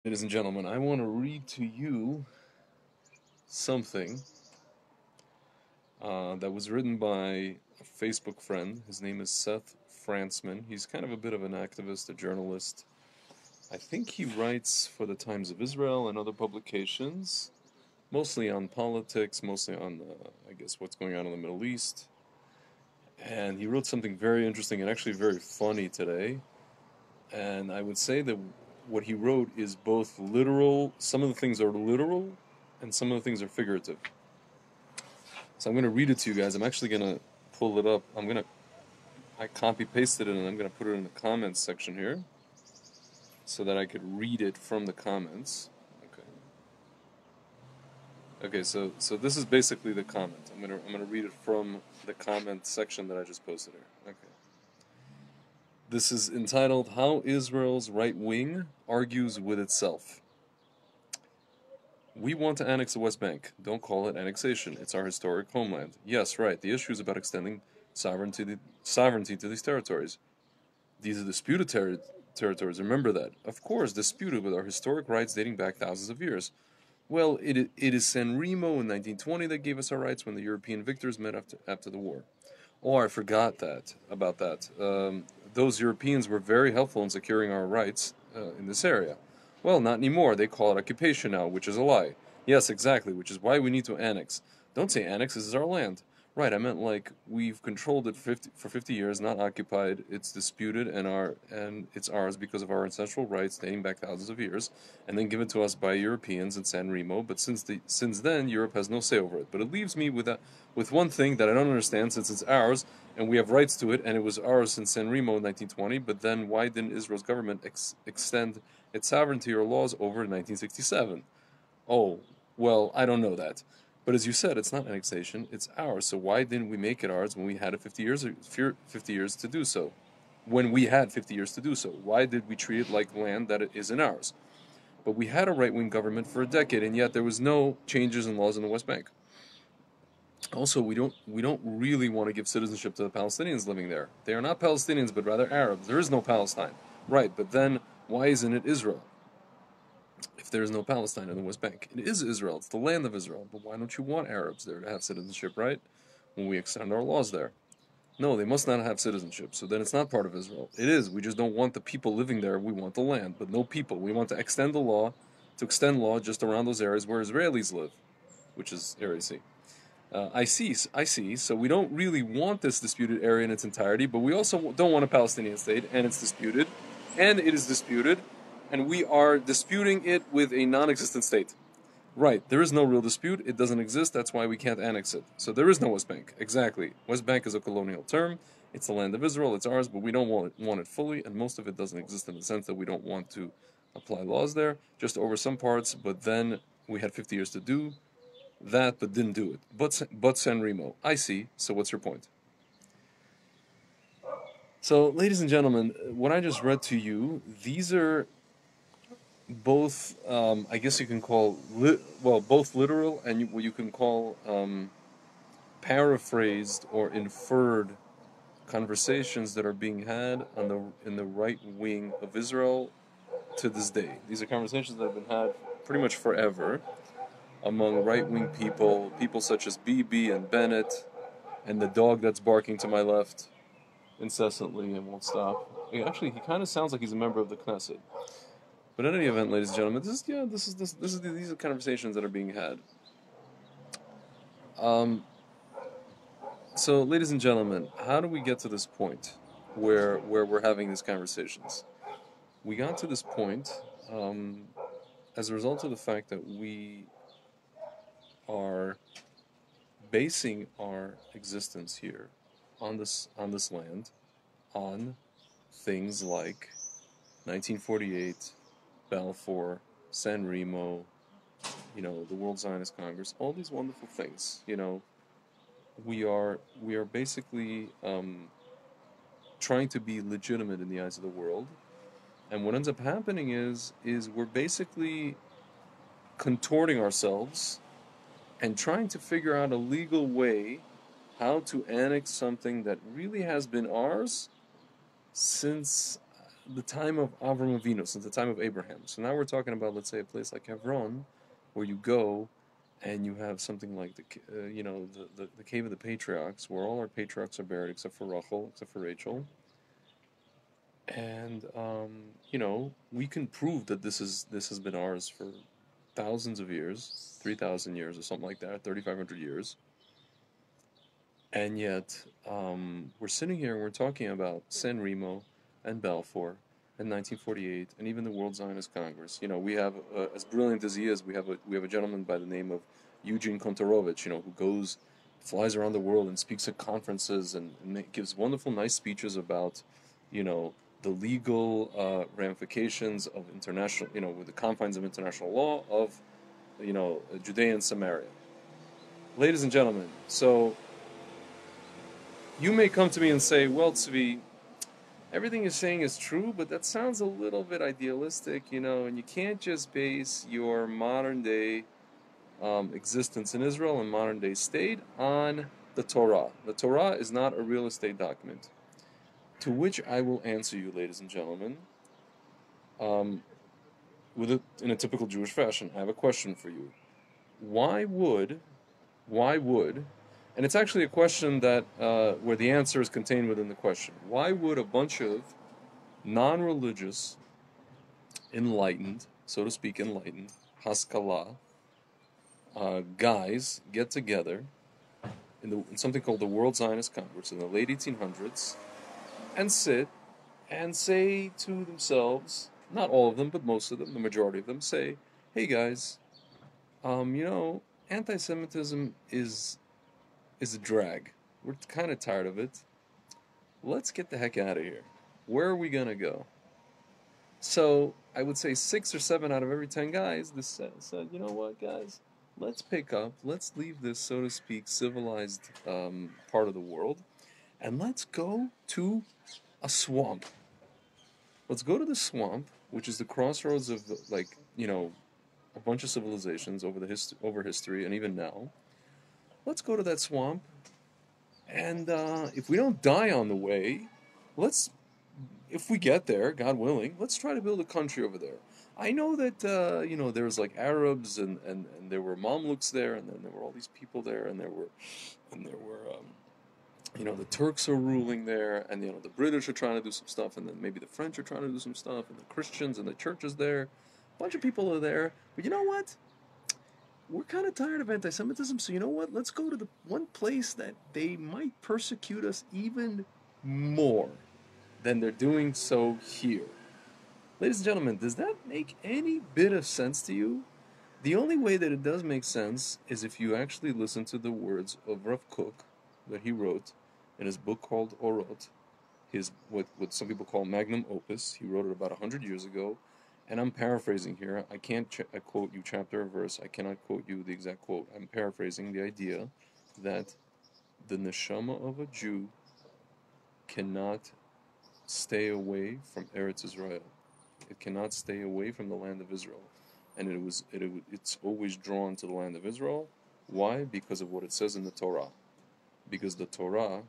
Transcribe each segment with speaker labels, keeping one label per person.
Speaker 1: Ladies and gentlemen, I want to read to you something that was written by a Facebook friend. His name is Seth Frantzman. He's kind of a bit of an activist, a journalist. I think he writes for the Times of Israel and other publications, mostly on politics, mostly on, I guess, what's going on in the Middle East. And he wrote something very interesting and actually very funny today. And I would say that what he wrote is both literal, some of the things are literal, and some of the things are figurative. So I'm going to read it to you guys. I'm actually going to pull it up. I copy pasted it and I'm going to put it in the comments section here so that I could read it from the comments. Okay. Okay, so this is basically the comment. I'm going to read it from the comment section that I just posted here. Okay. This is entitled How Israel's Right Wing Argues with Itself. We want to annex the West Bank. Don't call it annexation. It's our historic homeland. Yes, right. The issue is about extending sovereignty to these territories. These are disputed territories. Remember that. Of course, disputed with our historic rights dating back thousands of years. Well, it is Remo in 1920 that gave us our rights when the European victors met after the war. Oh, I forgot about that. Those Europeans were very helpful in securing our rights in this area. Well, not anymore. They call it occupation now, which is a lie. Yes, exactly, which is why we need to annex. Don't say annex, this is our land. Right, I meant like we've controlled it for 50 years, not occupied. It's disputed and it's ours because of our ancestral rights dating back thousands of years, and then given to us by Europeans in San Remo. But since then, Europe has no say over it. But it leaves me with one thing that I don't understand, since it's ours and we have rights to it, and it was ours since San Remo in 1920. But then why didn't Israel's government extend its sovereignty or laws over in 1967? Oh, well, I don't know that. But as you said, it's not annexation, it's ours. So why didn't we make it ours when we had 50 years to do so? When we had 50 years to do so, why did we treat it like land that it isn't ours? But we had a right-wing government for a decade, and yet there was no changes in laws in the West Bank. Also, we don't really want to give citizenship to the Palestinians living there. They are not Palestinians, but rather Arabs. There is no Palestine. Right, but then why isn't it Israel? If there is no Palestine in the West Bank, it is Israel. It's the land of Israel. But why don't you want Arabs there to have citizenship, right? When we extend our laws there. No, they must not have citizenship. So then it's not part of Israel. It is. We just don't want the people living there. We want the land, but no people. We want to extend extend law just around those areas where Israelis live, which is Area C. I see. So we don't really want this disputed area in its entirety, but we also don't want a Palestinian state, and it's disputed, and it is disputed, and we are disputing it with a non-existent state. Right, there is no real dispute, it doesn't exist, that's why we can't annex it. So there is no West Bank, exactly. West Bank is a colonial term, it's the land of Israel, it's ours, but we don't want it fully, and most of it doesn't exist in the sense that we don't want to apply laws there, just over some parts, but then we had 50 years to do that, but didn't do it. But San Remo. I see. So what's your point? So, ladies and gentlemen, what I just read to you, these are both, I guess you can call, both literal and what you can call paraphrased or inferred conversations that are being had in the right wing of Israel to this day. These are conversations that have been had pretty much forever among right-wing people such as Bibi and Bennett, and the dog that's barking to my left incessantly and won't stop. Actually, he kind of sounds like he's a member of the Knesset. But in any event, ladies and gentlemen, these are conversations that are being had. So, ladies and gentlemen, how do we get to this point where we're having these conversations? We got to this point as a result of the fact that we are basing our existence here on this land on things like 1948, Balfour, San Remo, the World Zionist Congress, all these wonderful things. We are basically trying to be legitimate in the eyes of the world, and what ends up happening is we're basically contorting ourselves and trying to figure out a legal way how to annex something that really has been ours since the time of Avram Avinu, since the time of Abraham. So now we're talking about, let's say, a place like Hebron, where you go and you have something like the cave of the patriarchs, where all our patriarchs are buried except for Rachel, except for Rachel. And we can prove that this has been ours for thousands of years, 3,000 years or something like that, 3,500 years. And yet, we're sitting here and we're talking about San Remo and Balfour and 1948 and even the World Zionist Congress. We have, as brilliant as he is, we have a gentleman by the name of Eugene Kontorovich, who flies around the world and speaks at conferences and gives wonderful, nice speeches about, the legal ramifications of international, with the confines of international law of, Judea and Samaria. Ladies and gentlemen, so you may come to me and say, well, Tzvi, everything you're saying is true, but that sounds a little bit idealistic, and you can't just base your modern day existence in Israel and modern day state on the Torah. The Torah is not a real estate document. To which I will answer you, ladies and gentlemen, in a typical Jewish fashion. I have a question for you. Why would, and it's actually a question that where the answer is contained within the question. Why would a bunch of non-religious, enlightened, so to speak, Haskalah, guys get together in something called the World Zionist Congress in the late 1800s and sit and say to themselves, not all of them, but most of them, the majority of them, say, hey guys, anti-Semitism is a drag. We're kind of tired of it. Let's get the heck out of here. Where are we going to go? So I would say 6 or 7 out of every 10 guys said, you know what, guys? Let's pick up. Let's leave this, so to speak, civilized part of the world, and let's go to a swamp. Let's go to the swamp, which is the crossroads of a bunch of civilizations over history and even now. Let's go to that swamp, and if we don't die on the way, if we get there, God willing, let's try to build a country over there. I know that there was like Arabs and there were Mamluks there, and then there were all these people there, and there were the Turks are ruling there, and the British are trying to do some stuff, and then maybe the French are trying to do some stuff, and the Christians and the churches there. A bunch of people are there. But you know what? We're kind of tired of anti-Semitism, so you know what? Let's go to the one place that they might persecute us even more than they're doing so here. Ladies and gentlemen, does that make any bit of sense to you? The only way that it does make sense is if you actually listen to the words of Rav Kook that he wrote in his book called Orot, what some people call magnum opus. He wrote it about 100 years ago, and I'm paraphrasing here. I can't quote you chapter or verse. I cannot quote you the exact quote. I'm paraphrasing the idea that the neshama of a Jew cannot stay away from Eretz Israel. It cannot stay away from the land of Israel, and it's always drawn to the land of Israel. Why? Because of what it says in the Torah. Because the Torah,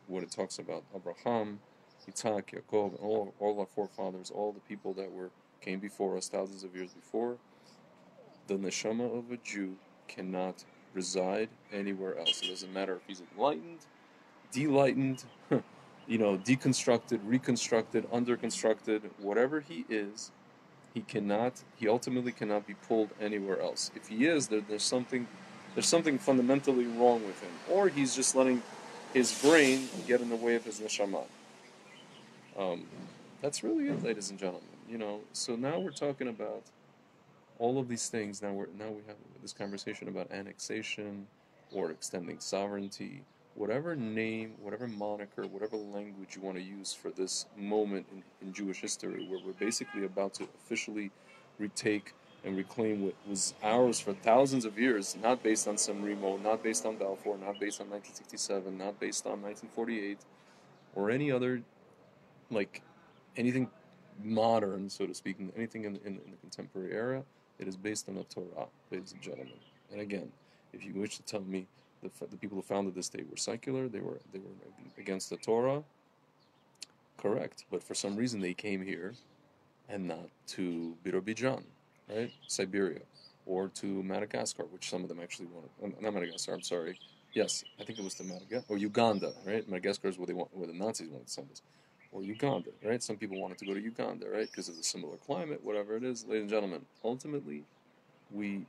Speaker 1: what it talks about Abraham, Yitzhak, Yaakov, and all our forefathers, all the people that came before us thousands of years before, the neshama of a Jew cannot reside anywhere else. It doesn't matter if he's enlightened, delightened, deconstructed, reconstructed, underconstructed, whatever he is, he ultimately cannot be pulled anywhere else. If he is, there's something fundamentally wrong with him, or he's just letting his brain get in the way of his neshama. That's really it, ladies and gentlemen. So now we're talking about all of these things. Now we have this conversation about annexation or extending sovereignty. Whatever name, whatever moniker, whatever language you want to use for this moment in Jewish history, where we're basically about to officially retake and reclaim what was ours for thousands of years, not based on San Remo, not based on Balfour, not based on 1967, not based on 1948, or any other, anything modern, so to speak, anything in the contemporary era. It is based on the Torah, ladies and gentlemen. And again, if you wish to tell me the people who founded this state were secular, they were against the Torah, correct. But for some reason they came here and not to Birobijan, right? Siberia, or to Madagascar, which some of them actually wanted. Not Madagascar, I'm sorry. Yes, I think it was to Madagascar or Uganda, right? Madagascar is where where the Nazis wanted to send us, or Uganda, right? Some people wanted to go to Uganda, right, because of the similar climate, whatever it is. Ladies and gentlemen, ultimately, we,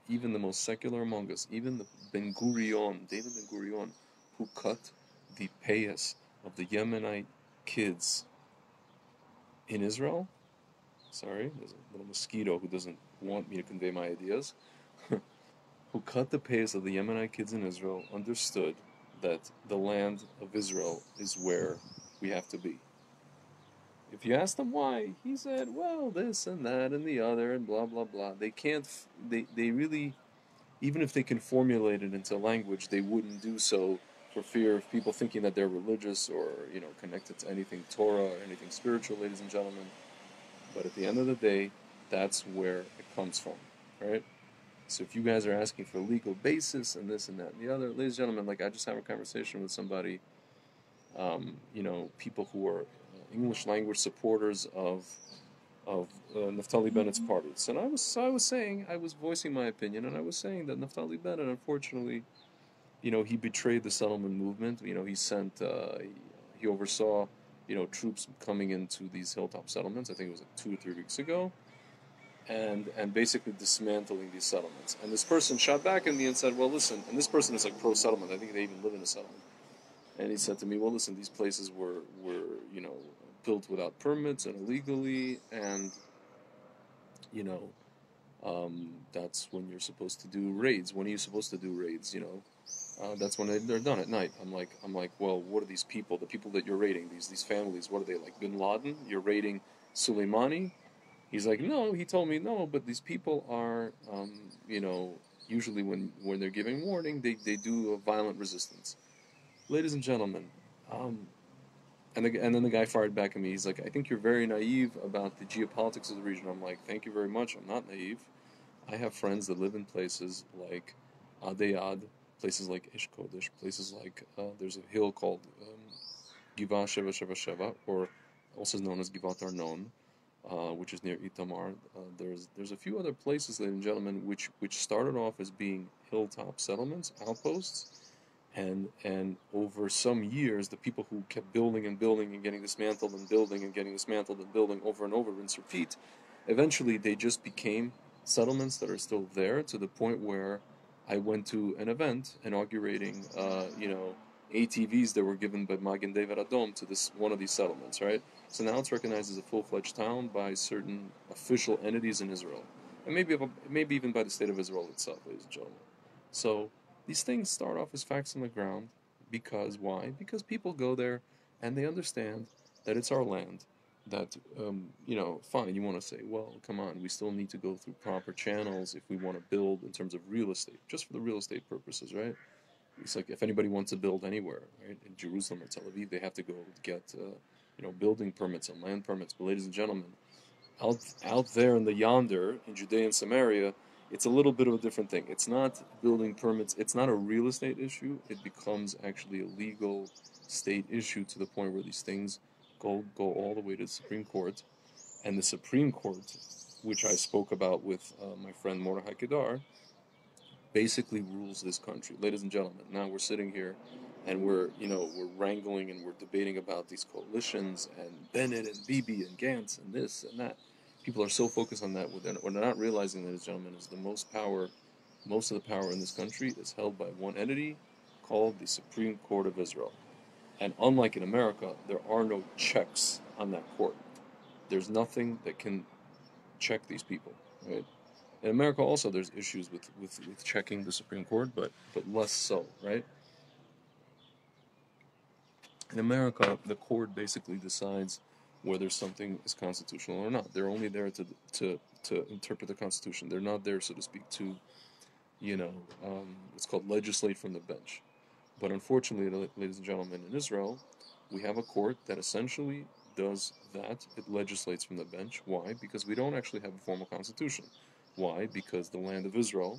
Speaker 1: even the most secular among us, even the Ben Gurion, David Ben Gurion, who cut the payas of the Yemenite kids in Israel. Sorry, there's a little mosquito who doesn't want me to convey my ideas. Who cut the pace of the Yemenite kids in Israel, understood that the land of Israel is where we have to be. If you ask them why, he said, well, this and that and the other and blah, blah, blah. They can't, they really, even if they can formulate it into language, they wouldn't do so for fear of people thinking that they're religious or, connected to anything Torah or anything spiritual, ladies and gentlemen. But at the end of the day, that's where it comes from, right? So if you guys are asking for legal basis and this and that and the other, ladies and gentlemen, like I just had a conversation with somebody, people who are English language supporters of Naftali Bennett's parties, and I was voicing my opinion, and I was saying that Naftali Bennett, unfortunately, he betrayed the settlement movement. He oversaw, troops coming into these hilltop settlements. I think it was like 2 or 3 weeks ago. And basically dismantling these settlements. And this person shot back at me and said, well, listen, and this person is like pro-settlement. I think they even live in a settlement. And he said to me, well, listen, these places were built without permits and illegally, and, that's when you're supposed to do raids. When are you supposed to do raids, that's when they're done at night. I'm like, well, what are these people? The people that you're raiding, these families, what are they, like Bin Laden? You're raiding Soleimani? He's like, no, he told me, no, but these people are, usually when they're giving warning, they do a violent resistance. Ladies and gentlemen, and then the guy fired back at me. He's like, I think you're very naive about the geopolitics of the region. I'm like, thank you very much. I'm not naive. I have friends that live in places like Adeyad, places like Ish Kodesh, places like, there's a hill called Givat Sheva Sheva Sheva, or also known as Givat Arnon, which is near Itamar. There's a few other places, ladies and gentlemen, which started off as being hilltop settlements, outposts, and over some years, the people who kept building and building and getting dismantled and building and getting dismantled and building over and over, rinse, repeat, eventually they just became settlements that are still there, to the point where I went to an event inaugurating, ATVs that were given by Magen David Adom to this one of these settlements, right? So now it's recognized as a full-fledged town by certain official entities in Israel, and maybe even by the state of Israel itself, ladies and gentlemen. So these things start off as facts on the ground, because why? Because people go there and they understand that it's our land. That fine, you want to say, well, come on, we still need to go through proper channels if we want to build in terms of real estate, just for the real estate purposes, right? It's like if anybody wants to build anywhere, right, in Jerusalem or Tel Aviv, they have to go get, building permits and land permits. But ladies and gentlemen, out there in the yonder, in Judea and Samaria, it's a little bit of a different thing. It's not building permits. It's not a real estate issue. It becomes actually a legal state issue, to the point where these things go all the way to the Supreme Court. And the Supreme Court, which I spoke about with my friend Mordechai Kedar, basically rules this country. Ladies and gentlemen, now we're sitting here and we're wrangling and we're debating about these coalitions and Bennett and Bibi and Gantz and this and that. People are so focused on that, when they're not realizing, ladies and gentlemen, is most of the power in this country is held by one entity called the Supreme Court of Israel. And unlike in America, there are no checks on that court. There's nothing that can check these people, right? In America also there's issues with checking the Supreme Court, but less so, right? In America, the court basically decides whether something is constitutional or not. They're only there to interpret the Constitution. They're not there, so to speak, to, it's called legislate from the bench. But unfortunately, ladies and gentlemen, in Israel, we have a court that essentially does that. It legislates from the bench. Why? Because we don't actually have a formal constitution. Why? Because the land of Israel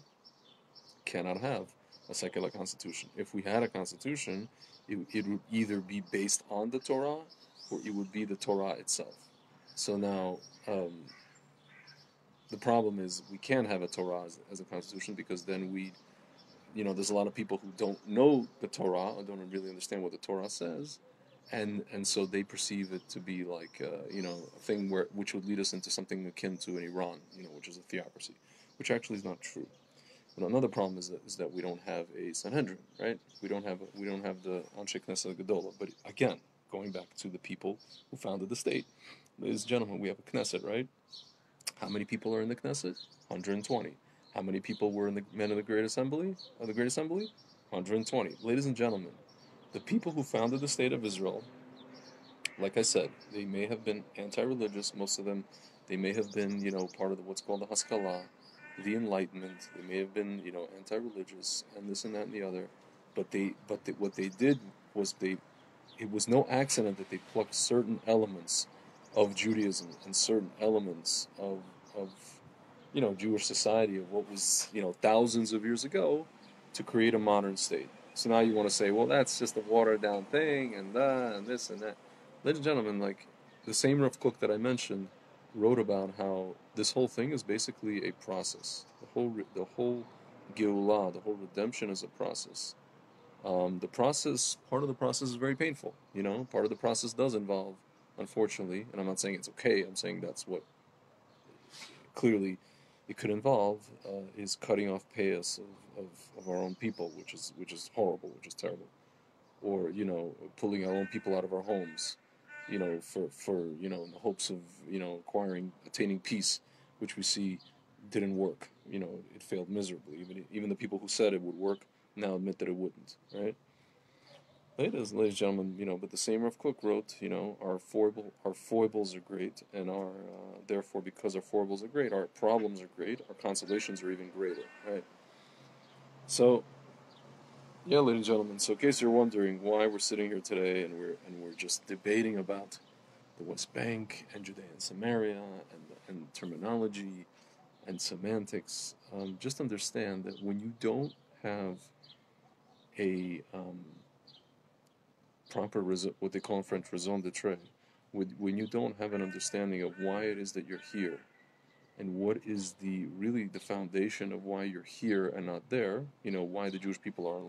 Speaker 1: cannot have a secular constitution. If we had a constitution, it would either be based on the Torah or it would be the Torah itself. So now, the problem is we can't have a Torah as a constitution, because then there's a lot of people who don't know the Torah or don't really understand what the Torah says, and so they perceive it to be like a thing which would lead us into something akin to an Iran, which is a theocracy, which actually is not true. But another problem is that we don't have a Sanhedrin, right? We don't have the Anshe Knesset Gedola. But again, going back to the people who founded the state, ladies and gentlemen, we have a Knesset, right? How many people are in the Knesset? 120. How many people were in the men of the Great Assembly? 120. Ladies and gentlemen, the people who founded the state of Israel, like I said, they may have been anti-religious. Most of them, they may have been, part of what's called the Haskalah, the Enlightenment. They may have been, anti-religious and this and that and the other. But what they did was it was no accident that they plucked certain elements of Judaism and certain elements of Jewish society, of what was, thousands of years ago, to create a modern state. So now you want to say, well, that's just a watered down thing, and that, and this, and that. Ladies and gentlemen, like the same Rav Kook that I mentioned wrote about how this whole thing is basically a process. The whole Geulah, the whole redemption is a process. Part of the process is very painful. Part of the process does involve, unfortunately, and I'm not saying it's okay, I'm saying that's what clearly it could involve, is cutting off payas of our own people, which is horrible, which is terrible, or pulling our own people out of our homes, for in the hopes of attaining peace, which we see didn't work. It failed miserably. Even the people who said it would work now admit that it wouldn't. Right? Ladies and gentlemen, but the same Rav Kook wrote, our foibles are great, and therefore, because our foibles are great, our problems are great, our consolations are even greater, right? So, yeah, ladies and gentlemen. So, in case you're wondering why we're sitting here today and we're just debating about the West Bank and Judea and Samaria and terminology and semantics, just understand that when you don't have a proper what they call in French raison d'être, when you don't have an understanding of why it is that you're here, and what is the foundation of why you're here and not there, why the Jewish people are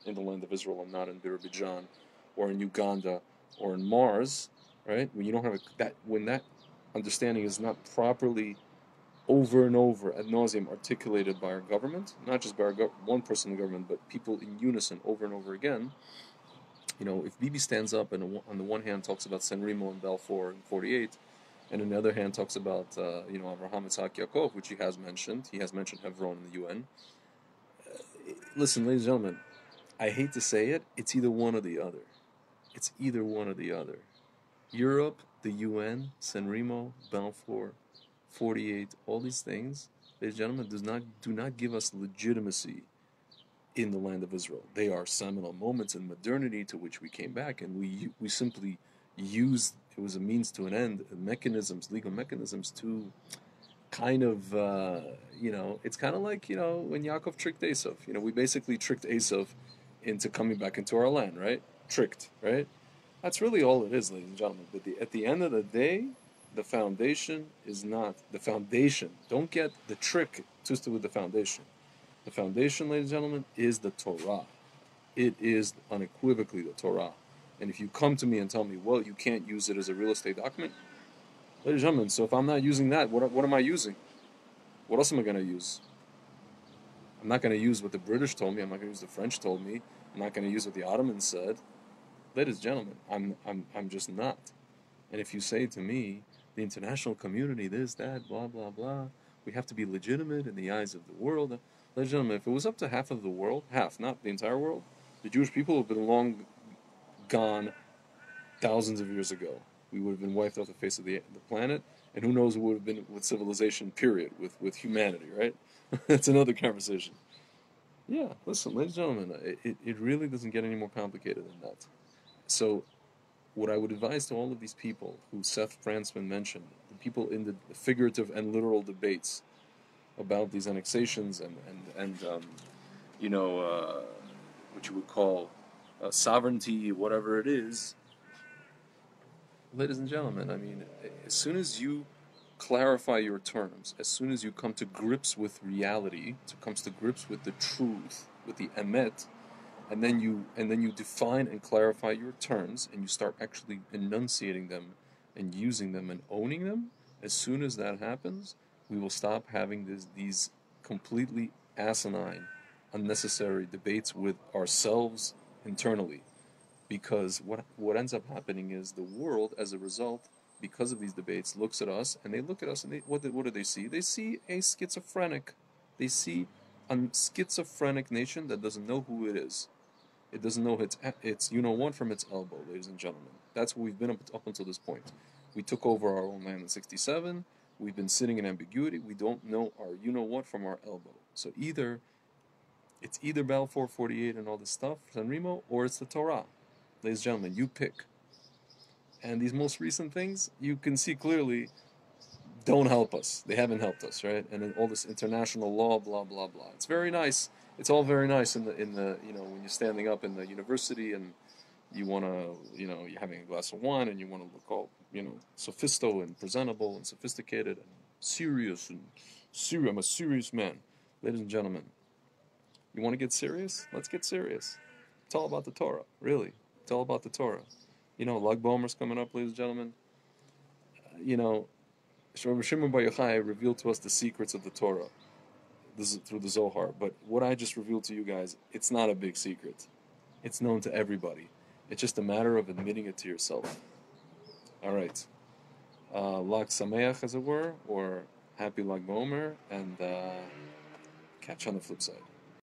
Speaker 1: in the land of Israel and not in Azerbaijan or in Uganda or in Mars, right? When you don't have when that understanding is not properly over and over ad nauseum articulated by our government, not just by one person in the government, but people in unison over and over again. If Bibi stands up and on the one hand talks about Remo and Balfour in 48, and on the other hand talks about Avraham, Yitzhak, Yaakov, which he has mentioned Hebron in the UN. Listen, ladies and gentlemen, I hate to say it, it's either one or the other. It's either one or the other. Europe, the UN, Remo, Balfour, 48, all these things, ladies and gentlemen, do not give us legitimacy in the land of Israel. They are seminal moments in modernity to which we came back, and we simply used it was a means to an end, legal mechanisms to kind of, it's kind of like, when Yaakov tricked Esav. We basically tricked Esav into coming back into our land, right? Tricked, right? That's really all it is, ladies and gentlemen. But at the end of the day, the foundation is not the foundation. Don't get the trick twisted with the foundation. The foundation, ladies and gentlemen, is the Torah. It is unequivocally the Torah. And if you come to me and tell me, well, you can't use it as a real estate document, ladies and gentlemen, so if I'm not using that, what am I using? What else am I going to use? I'm not going to use what the British told me. I'm not going to use what the French told me. I'm not going to use what the Ottomans said. Ladies and gentlemen, I'm just not. And if you say to me, the international community, this, that, blah, blah, blah, we have to be legitimate in the eyes of the world. Ladies and gentlemen, if it was up to half of the world, not the entire world, the Jewish people would have been long gone thousands of years ago. We would have been wiped off the face of the planet, and who knows what would have been with civilization, period, with humanity, right? That's another conversation. Yeah, listen, ladies and gentlemen, it really doesn't get any more complicated than that. So, what I would advise to all of these people who Seth Frantzman mentioned, the people in the figurative and literal debates about these annexations and what you would call sovereignty, whatever it is, Ladies and gentlemen, I mean, as soon as you clarify your terms, as soon as you come to grips with reality, comes to grips with the truth, with the emet, and then you define and clarify your terms, and you start actually enunciating them and using them and owning them. As soon as that happens, we will stop having these completely asinine, unnecessary debates with ourselves internally. Because what ends up happening is the world, as a result, because of these debates, looks at us, and they look at us, and what do they see? They see a schizophrenic. They see a schizophrenic nation that doesn't know who it is. It doesn't know its you know what from its elbow, ladies and gentlemen. That's what we've been up until this point. We took over our own land in '67. We've been sitting in ambiguity. We don't know our you know what from our elbow. So it's either Balfour 48 and all this stuff, San Remo, or it's the Torah. Ladies and gentlemen, you pick. And these most recent things, you can see clearly, don't help us. They haven't helped us, right? And then all this international law, blah blah blah. It's very nice. It's all very nice in the when you're standing up in the university and you wanna you're having a glass of wine and you wanna look all sophisto and presentable and sophisticated and serious and serious. I'm a serious man, ladies and gentlemen. You want to get serious? Let's get serious. It's all about the Torah, really. It's all about the Torah. Lag Bomer's coming up, ladies and gentlemen. You know, Shimon Bar Yochai revealed to us the secrets of the Torah. This is through the Zohar. But what I just revealed to you guys, it's not a big secret. It's known to everybody. It's just a matter of admitting it to yourself. All right. Lag Sameach, as it were, or Happy Lag Bomer, and catch you on the flip side.